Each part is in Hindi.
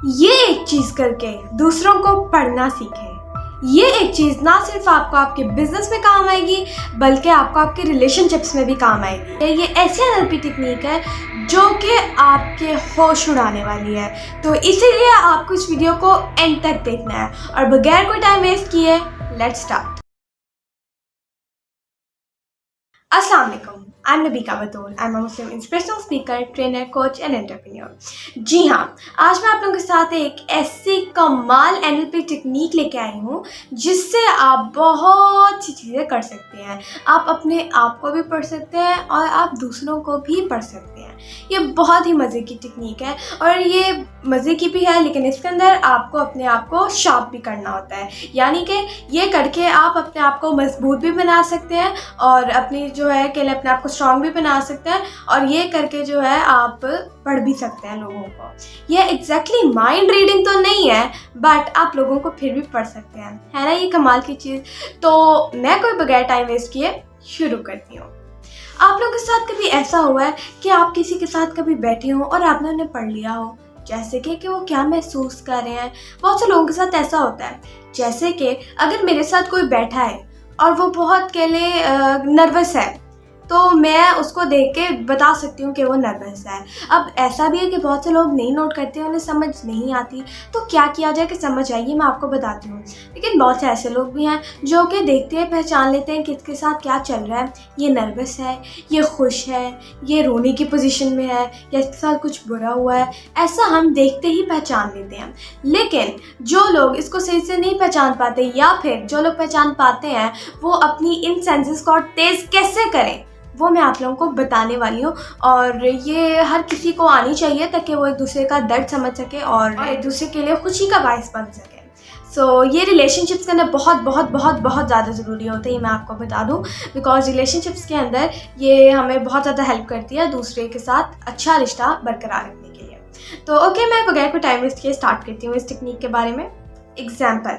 ये एक चीज़ करके दूसरों को पढ़ना सीखें। ये एक चीज़ ना सिर्फ आपको आपके बिजनेस में काम आएगी बल्कि आपको आपके रिलेशनशिप्स में भी काम आएगी। ये ऐसी एनएलपी टेक्निक है जो कि आपके होश उड़ाने वाली है। तो इसीलिए आपको इस वीडियो को एंड तक देखना है और बगैर कोई टाइम वेस्ट किए लेट्स स्टार्ट। अस्सलाम वालेकुम, I am Nabika Batool. I am a Muslim inspirational speaker, trainer, coach and entrepreneur. जी हाँ, आज मैं आप लोगों के साथ एक ऐसी कमाल एनएलपी टेक्निक लेके आई हूँ जिससे आप बहुत सी चीज़ें कर सकते हैं। आप अपने आप को भी पढ़ सकते हैं और आप दूसरों को भी पढ़ सकते हैं। ये बहुत ही मज़े की टेक्निक है और ये मज़े की भी है, लेकिन इसके अंदर आपको अपने आप को शार्प भी करना होता है। यानी कि ये करके आप अपने आप को मजबूत भी बना सकते हैं और अपनी जो है कि अपने आप को स्ट्रॉन्ग भी बना सकते हैं और ये करके जो है आप पढ़ भी सकते हैं लोगों को। ये एग्जैक्टली माइंड रीडिंग तो नहीं है बट आप लोगों को फिर भी पढ़ सकते हैं, है ना ये कमाल की चीज़। तो मैं कोई बगैर टाइम वेस्ट किए शुरू करती हूँ। आप लोगों के साथ कभी ऐसा हुआ है कि आप किसी के साथ कभी बैठे हो और आपने उन्हें पढ़ लिया हो, जैसे कि वो क्या महसूस कर रहे हैं। बहुत से लोगों के साथ ऐसा होता है, जैसे कि अगर मेरे साथ कोई बैठा है और वो बहुत के लिए नर्वस है तो मैं उसको देख के बता सकती हूँ कि वो नर्वस है। अब ऐसा भी है कि बहुत से लोग नहीं नोट करते, उन्हें समझ नहीं आती, तो क्या किया जाए कि समझ आइए मैं आपको बताती हूँ। लेकिन बहुत से ऐसे लोग भी हैं जो कि देखते हैं, पहचान लेते हैं किसके साथ क्या चल रहा है। ये नर्वस है, ये खुश है, ये रोने की पोजीशन में है या इसके साथ कुछ बुरा हुआ है, ऐसा हम देखते ही पहचान लेते हैं। लेकिन जो लोग इसको सही से नहीं पहचान पाते या फिर जो लोग पहचान पाते हैं वो अपनी इन सेंसेस को तेज़ कैसे करें वो मैं आप लोगों को बताने वाली हूँ। और ये हर किसी को आनी चाहिए ताकि वो एक दूसरे का दर्द समझ सके और एक दूसरे के लिए खुशी का बायस बन सके। सो ये रिलेशनशिप्स के अंदर बहुत बहुत बहुत बहुत ज़्यादा ज़रूरी होता है, ये मैं आपको बता दूँ। बिकॉज रिलेशनशिप्स के अंदर ये हमें बहुत ज़्यादा हेल्प करती है दूसरे के साथ अच्छा रिश्ता बरकरार रखने के लिए। तो ओके, मैं बगैर कोई टाइम वेस्ट किए स्टार्ट करती हूँ इस टेक्निक के बारे में। एग्जाम्पल,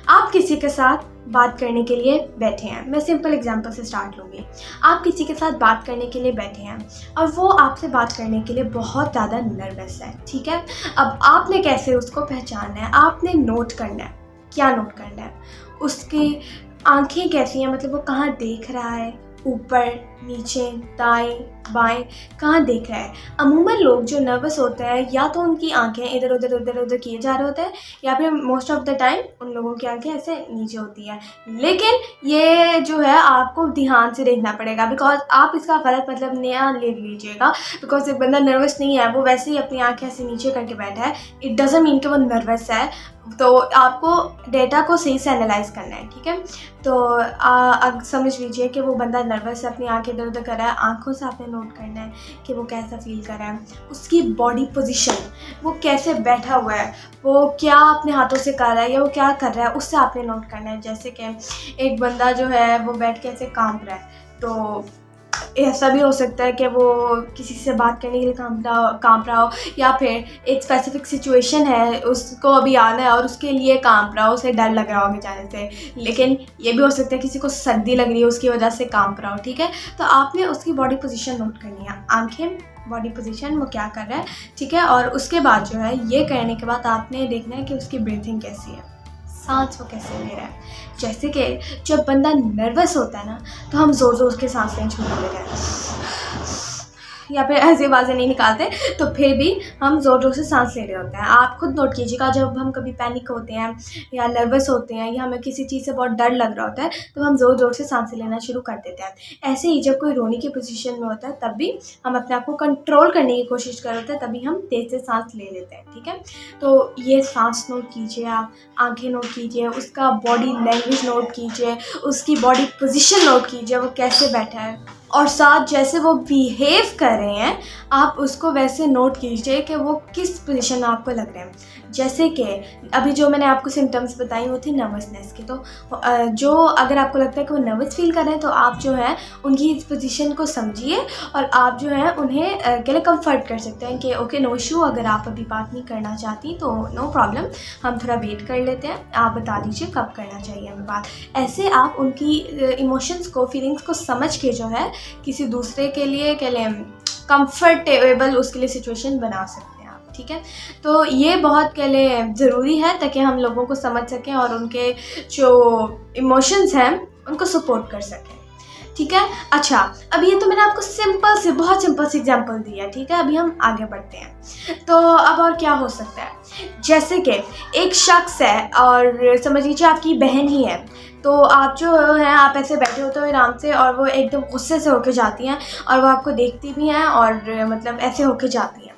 आप किसी के साथ बात करने के लिए बैठे हैं। मैं सिंपल एग्जाम्पल से स्टार्ट लूँगी। आप किसी के साथ बात करने के लिए बैठे हैं और वो आपसे बात करने के लिए बहुत ज़्यादा नर्वस है, ठीक है। अब आपने कैसे उसको पहचानना है, आपने नोट करना है। क्या नोट करना है? उसकी आंखें कैसी हैं, मतलब वो कहाँ देख रहा है, ऊपर नीचे दाएं बाएं कहाँ देख रहा है। अमूमन लोग जो नर्वस होते हैं या तो उनकी आंखें इधर उधर किए जा रहे होते हैं या फिर मोस्ट ऑफ द टाइम उन लोगों की आंखें ऐसे नीचे होती हैं। लेकिन ये जो है आपको ध्यान से देखना पड़ेगा, बिकॉज आप इसका गलत मतलब नहीं ले लीजिएगा। बिकॉज एक बंदा नर्वस नहीं है, वो वैसे ही अपनी आंखें ऐसे नीचे करके बैठा है, इट डजंट मीन कि वो नर्वस है। तो आपको डेटा को सही से एनालाइज करना है, ठीक है। तो अब समझ लीजिए कि वो बंदा नर्वस है, अपनी आंखें इधर उधर कर रहा है। आंखों से आपने नोट करना है कि वो कैसा फील कर रहा है, उसकी बॉडी पोजीशन, वो कैसे बैठा हुआ है, वो क्या अपने हाथों से कर रहा है या वो क्या कर रहा है, उससे आपने नोट करना है। जैसे कि एक बंदा जो है वो बैठ के ऐसे कांप रहा है, तो ऐसा भी हो सकता है कि वो किसी से बात करने के लिए कांप रहा हो या फिर एक स्पेसिफिक सिचुएशन है उसको अभी आना है और उसके लिए कांप रहा हो, उसे डर लग रहा हो जाने से। लेकिन ये भी हो सकता है किसी को सर्दी लग रही है उसकी वजह से कांप रहा हो, ठीक है। तो आपने उसकी बॉडी पोजीशन नोट करनी है, आंखें, बॉडी पोजीशन, वो क्या कर रहा है, ठीक है। और उसके बाद जो है ये करने के बाद आपने देखना है कि उसकी ब्रीथिंग कैसी है, सांस वो कैसे ले रहा है। जैसे कि जब बंदा नर्वस होता है ना तो हम ज़ोर ज़ोर के सांस लेना शुरू कर देते हैं या फिर ऐसी आवाज़ें नहीं निकालते, तो फिर भी हम ज़ोर ज़ोर से सांस ले रहे होते हैं। आप खुद नोट कीजिएगा, जब हम कभी पैनिक होते हैं या नर्वस होते हैं या हमें किसी चीज़ से बहुत डर लग रहा होता है तो हम ज़ोर ज़ोर से सांसें लेना शुरू कर देते हैं। ऐसे ही जब कोई रोने की पोजीशन में होता है तब भी हम अपने आप को कंट्रोल करने की कोशिश कर रहे होते हैं, तभी हम तेज़ से सांस ले लेते हैं, ठीक है। तो ये सांस नोट कीजिए, आप आंखें नोट कीजिए, उसका बॉडी लैंग्वेज नोट कीजिए, उसकी बॉडी पोजीशन नोट कीजिए, वो कैसे बैठा है और साथ जैसे वो बिहेव कर रहे हैं आप उसको वैसे नोट कीजिए कि वो किस पोजीशन में आपको लग रहे हैं। जैसे कि अभी जो मैंने आपको सिम्टम्स बताई वो थी नर्वसनेस की, तो जो अगर आपको लगता है कि वो नर्वस फील कर रहे हैं तो आप जो है उनकी इस पोजीशन को समझिए और आप जो है उन्हें के लिए कंफर्ट कर सकते हैं कि ओके नो इशू, अगर आप अभी बात नहीं करना चाहती तो नो प्रॉब्लम, हम थोड़ा वेट कर लेते हैं, आप बता दीजिए कब करना चाहिए हमें बात। ऐसे आप उनकी इमोशंस को, फीलिंग्स को समझ के जो है किसी दूसरे के लिए कंफर्टेबल उसके लिए सिचुएशन बना सकते हैं आप, ठीक ठीक है। तो ये बहुत कह लें ज़रूरी है ताकि हम लोगों को समझ सकें और उनके जो इमोशंस हैं उनको सपोर्ट कर सकें, ठीक है। अच्छा, अब ये तो मैंने आपको बहुत सिंपल सी एग्जांपल दी है, ठीक है। अभी हम आगे बढ़ते हैं। तो अब और क्या हो सकता है, जैसे कि एक शख्स है और समझ लीजिए आपकी बहन ही है, तो आप जो है आप ऐसे बैठे होते हो आराम से और वो एकदम गुस्से से होके जाती हैं और वो आपको देखती भी हैं और मतलब ऐसे होके जाती हैं।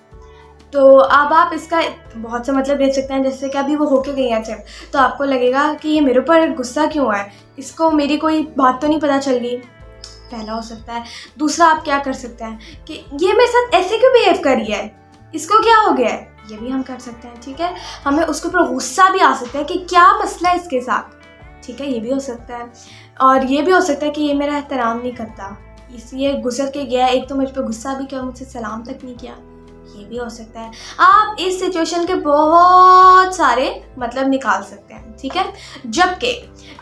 तो अब आप इसका बहुत सा मतलब दे सकते हैं, जैसे कि अभी वो होके गई हैं सिर्फ, तो आपको लगेगा कि ये मेरे ऊपर गुस्सा क्यों है, इसको मेरी कोई बात तो नहीं पता चल गई, पहला हो सकता है। दूसरा आप क्या कर सकते हैं कि ये मेरे साथ ऐसे क्यों बिहेव करी है, इसको क्या हो गया है, ये भी हम कर सकते हैं, ठीक है। हमें उसके ऊपर गुस्सा भी आ सकता है कि क्या मसला है इसके साथ, ठीक है, ये भी हो सकता है। और ये भी हो सकता है कि ये मेरा एहतराम नहीं करता, इसलिए गुजर के गया, एक तो मुझ पर गुस्सा भी किया, मुझसे सलाम तक नहीं किया, ये भी हो सकता है। आप इस सिचुएशन के बहुत सारे मतलब निकाल सकते हैं, ठीक है। जबकि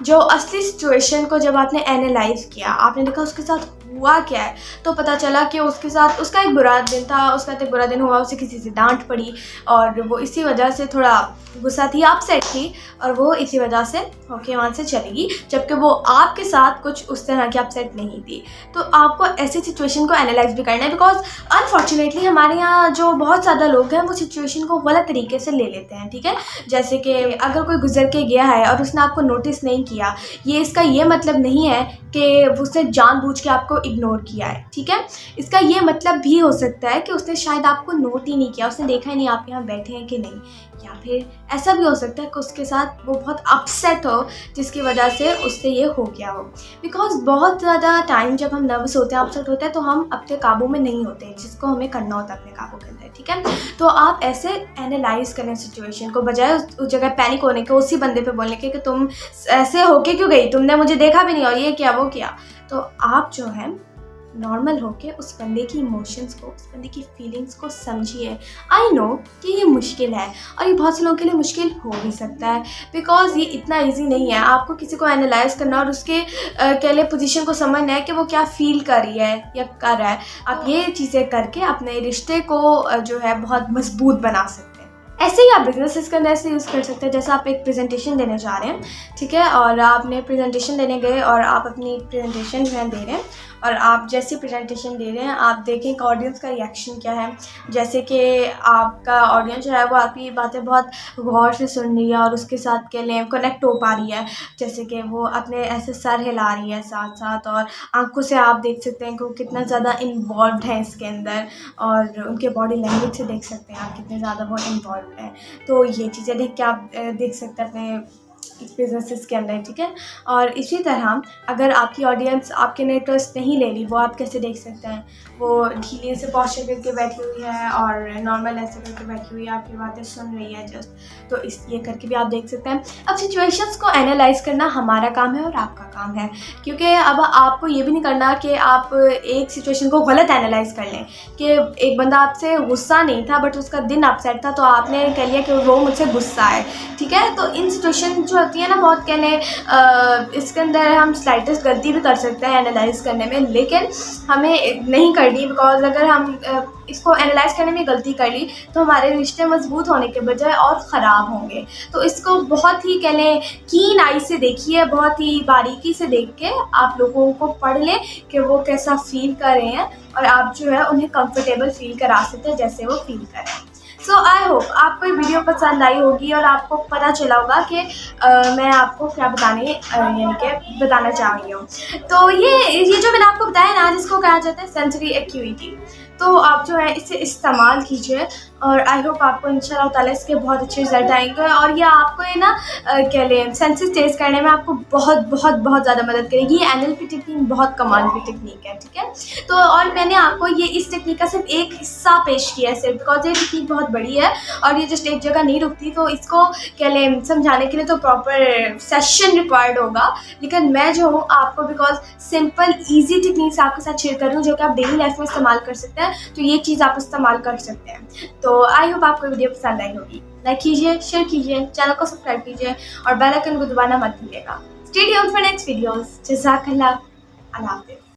जो असली सिचुएशन को जब आपने एनालाइज किया, आपने देखा उसके साथ हुआ क्या है, तो पता चला कि उसके साथ उसका एक बुरा दिन था, उसका एक बुरा दिन हुआ, उसे किसी से डांट पड़ी और वो इसी वजह से थोड़ा गुस्सा थी, अपसेट थी और वो इसी वजह से ओके वहाँ से चलेगी, जबकि वो आपके साथ कुछ उस तरह की अपसेट नहीं थी। तो आपको ऐसी सिचुएशन को एनालाइज भी करना है, बिकॉज अनफॉर्चुनेटली हमारे यहाँ जो बहुत ज़्यादा लोग हैं वो सिचुएशन को गलत तरीके से ले लेते हैं, ठीक है। जैसे कि अगर कोई गुजर के गया है और उसने आपको नोटिस नहीं किया, ये इसका ये मतलब नहीं है कि उसने जानबूझ के आपको इग्नोर किया है, ठीक है। इसका ये मतलब भी हो सकता है कि उसने शायद आपको नोट ही नहीं किया, उसने देखा ही नहीं आप यहाँ बैठे हैं कि नहीं, या फिर ऐसा भी हो सकता है कि उसके साथ वो बहुत अपसेट हो जिसकी वजह से उससे ये हो गया हो। बिकॉज बहुत ज़्यादा टाइम जब हम नर्वस होते हैं, अपसेट होते हैं, तो हम अपने काबू में नहीं होते, जिसको हमें करना होता है अपने काबू के अंदर, ठीक है। तो आप ऐसे एनालाइज करें सिचुएशन को, बजाय उस जगह पैनिक होने के, उसी बंदे पे बोलने के कि तुम ऐसे होके क्यों गई, तुमने मुझे देखा भी नहीं और ये किया वो किया। तो आप जो है नॉर्मल होके उस बंदे की इमोशंस को, उस बंदे की फीलिंग्स को समझिए। आई नो कि ये मुश्किल है और ये बहुत से लोगों के लिए मुश्किल हो भी सकता है, बिकॉज ये इतना इजी नहीं है। आपको किसी को एनालाइज करना और उसके कह ले पोजीशन को समझना है कि वो क्या फील कर रही है या कर रहा है। आप ये चीज़ें करके अपने रिश्ते को जो है बहुत मजबूत बना सकते हैं। ऐसे ही आप बिजनेस के अंदर ऐसे यूज़ कर सकते हैं, जैसे आप एक प्रेजेंटेशन देने जा रहे हैं, ठीक है, और आपने प्रेजेंटेशन देने गए और आप अपनी प्रेजेंटेशन जो है दे रहे हैं, और आप जैसे प्रेजेंटेशन दे रहे हैं आप देखें कि ऑडियंस का रिएक्शन क्या है। जैसे कि आपका ऑडियंस जो है वो आपकी बातें बहुत गौर से सुन रही है और उसके साथ के लिए कनेक्ट हो पा रही है, जैसे कि वो अपने ऐसे सर हिला रही है साथ साथ, और आंखों से आप देख सकते हैं कि वो कितना ज़्यादा इन्वॉल्व है इसके अंदर, और उनके बॉडी लैंग्वेज से देख सकते हैं आप कितने ज़्यादा वो इन्वॉल्व है। तो ये चीज़ें देख के आप देख सकते हैं अपने बिजनेसेस के अंदर, ठीक है। और इसी तरह अगर आपकी ऑडियंस आपके ने ट्रस्ट नहीं ले रही, वो आप कैसे देख सकते हैं, वो ढीले से पॉस्चर करके बैठी हुई है और नॉर्मल ऐसे करके बैठी हुई है, आपकी बातें सुन रही है जस्ट, तो इस ये करके भी आप देख सकते हैं। अब सिचुएशंस को एनालाइज करना हमारा काम है और आपका काम है, क्योंकि अब आपको ये भी नहीं करना कि आप एक सिचुएशन को गलत एनालाइज कर लें कि एक बंदा आपसे गुस्सा नहीं था बट उसका दिन अपसेट था, तो आपने कह लिया कि वो मुझसे गुस्सा है, ठीक है। तो इन सिचुएशन जो होती है ना बहुत कहने इसके अंदर हम स्लाइटेस्ट गलती भी कर सकते हैं एनालाइज करने में, लेकिन हमें नहीं करनी, बिकॉज अगर हम इसको एनालाइज करने में गलती कर ली तो हमारे रिश्ते मजबूत होने के बजाय और ख़राब होंगे। तो इसको बहुत ही कह लें कीन आई से देखिए, बहुत ही बारीकी से देख के आप लोगों को पढ़ लें कि वो कैसा फील कर रहे हैं, और आप जो है उन्हें कंफर्टेबल फील करा सकते हैं जैसे वो फील करें। सो आई होप आपको ये वीडियो पसंद आई होगी और आपको पता चला होगा कि मैं आपको क्या यानी कि बताना चाह रही हूँ। तो ये जो मैंने आपको बताया ना, जिसको कहा जाता है सेंसरी एक्यूटी, तो आप जो है इसे इस्तेमाल कीजिए और आई होप आपको इंशाल्लाह ताला इसके बहुत अच्छे रिजल्ट आएंगे, और ये आपको ये ना कह लें सेंसेस टेस्ट करने में आपको बहुत ज़्यादा मदद करेगी। ये NLP टेक्निक बहुत कमाल की टेक्निक है, ठीक है। तो और मैंने आपको ये इस टेक्निक का सिर्फ एक हिस्सा पेश किया है सिर्फ, बिकॉज ये टेक्निक बहुत बड़ी है और ये जस्ट एक जगह नहीं रुकती, तो इसको कह लें समझाने के लिए तो प्रॉपर सेशन रिक्वायर्ड होगा। लेकिन मैं जो हूँ आपको बिकॉज सिंपल ईजी टेक्निक्स आपके साथ शेयर कर रही हूँ जो कि आप डेली लाइफ में इस्तेमाल कर सकते हैं, तो ये चीज़ आप इस्तेमाल कर सकते हैं। तो आई होप आपको वीडियो पसंद आई होगी। लाइक कीजिए, शेयर कीजिए, चैनल को सब्सक्राइब कीजिए और बेल आइकन को दबाना मत भूलिएगा। Stay tuned for next videos. जज़ाकल्लाह, अल्लाह हाफ़िज़।